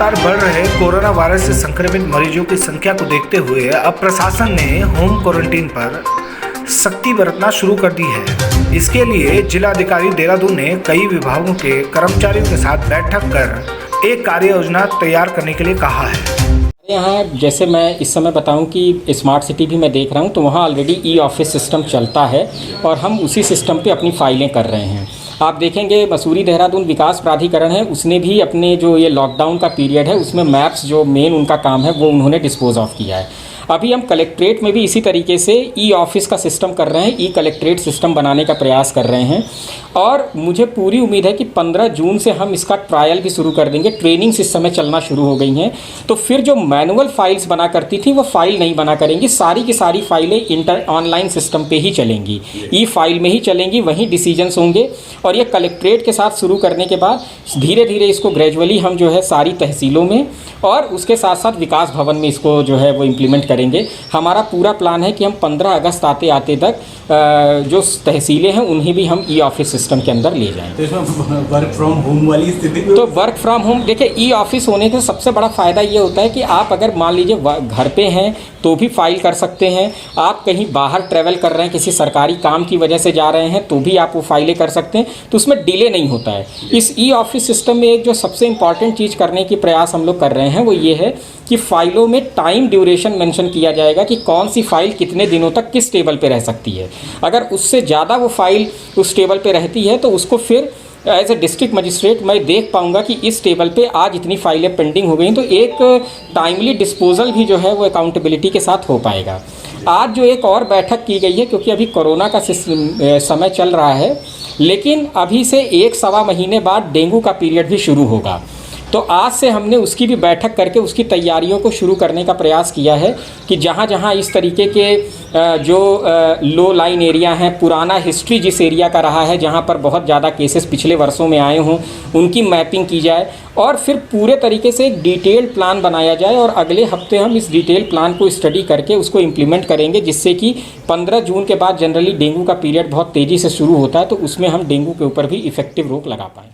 लगातार बढ़ रहे कोरोना वायरस से संक्रमित मरीजों की संख्या को देखते हुए अब प्रशासन ने होम क्वारंटीन पर सख्ती बरतना शुरू कर दी है। इसके लिए जिलाधिकारी देहरादून ने कई विभागों के कर्मचारियों के साथ बैठक कर एक कार्य योजना तैयार करने के लिए कहा है। यहाँ जैसे मैं इस समय बताऊं कि स्मार्ट सिटी भी मैं देख रहा हूं तो वहाँ ऑलरेडी ई ऑफिस सिस्टम चलता है और हम उसी सिस्टम पे अपनी फाइलें कर रहे हैं। आप देखेंगे मसूरी देहरादून विकास प्राधिकरण है, उसने भी अपने जो ये लॉकडाउन का पीरियड है उसमें मैप्स जो मेन उनका काम है वो उन्होंने डिस्पोज ऑफ किया है। अभी हम कलेक्ट्रेट में भी इसी तरीके से ई ऑफिस का सिस्टम कर रहे हैं, ई कलेक्ट्रेट सिस्टम बनाने का प्रयास कर रहे हैं और मुझे पूरी उम्मीद है कि 15 जून से हम इसका ट्रायल भी शुरू कर देंगे। ट्रेनिंग्स इस समय चलना शुरू हो गई हैं, तो फिर जो मैनुअल फाइल्स बना करती थी वो फाइल नहीं बना करेंगी, सारी की सारी फाइलें ऑनलाइन सिस्टम पे ही चलेंगी, ई फाइल में ही चलेंगी, वहीं डिसीजंस होंगे। और ये कलेक्ट्रेट के साथ शुरू करने के बाद धीरे धीरे इसको ग्रेजुअली हम जो है सारी तहसीलों में और उसके साथ साथ विकास भवन में इसको जो है वो इम्प्लीमेंट करेंगे। हमारा पूरा प्लान है कि हम 15 अगस्त आते तक जो तहसीलें हैं उन्हें भी हम ई ऑफिस सिस्टम के अंदर ले जाएंगे। तो इसमें वर्क फ्रॉम होम वाली स्थिति तो वर्क फ्रॉम होम देखिए, ई ऑफिस होने का सबसे बड़ा फ़ायदा ये होता है कि आप अगर मान लीजिए घर पे हैं तो भी फाइल कर सकते हैं, आप कहीं बाहर ट्रैवल कर रहे हैं किसी सरकारी काम की वजह से जा रहे हैं तो भी आप वो फाइलें कर सकते हैं, तो उसमें डिले नहीं होता है। इस ई ऑफिस सिस्टम में एक जो सबसे इम्पॉर्टेंट चीज़ करने की प्रयास हम लोग कर रहे हैं वो ये है कि फ़ाइलों में टाइम ड्यूरेशन मेंशन किया जाएगा कि कौन सी फ़ाइल कितने दिनों तक किस टेबल पे रह सकती है। अगर उससे ज़्यादा वो फाइल उस टेबल पे रहती है तो उसको फिर एज ए डिस्ट्रिक्ट मजिस्ट्रेट मैं देख पाऊंगा कि इस टेबल पे आज इतनी फाइलें पेंडिंग हो गई, तो एक टाइमली डिस्पोजल भी जो है वो अकाउंटेबिलिटी के साथ हो पाएगा। आज जो एक और बैठक की गई है, क्योंकि अभी कोरोना का समय चल रहा है, लेकिन अभी से 1-1.25 महीने बाद डेंगू का पीरियड भी शुरू होगा, तो आज से हमने उसकी भी बैठक करके उसकी तैयारियों को शुरू करने का प्रयास किया है कि जहाँ जहाँ इस तरीके के जो लो लाइन एरिया हैं, पुराना हिस्ट्री जिस एरिया का रहा है जहाँ पर बहुत ज़्यादा केसेस पिछले वर्षों में आए हों, उनकी मैपिंग की जाए और फिर पूरे तरीके से एक डिटेल्ड प्लान बनाया जाए। और अगले हफ्ते हम इस डिटेल प्लान को स्टडी करके उसको इम्प्लीमेंट करेंगे, जिससे कि 15 जून के बाद जनरली डेंगू का पीरियड बहुत तेज़ी से शुरू होता है, तो उसमें हम डेंगू के ऊपर भी इफेक्टिव रोक लगा पाएँ।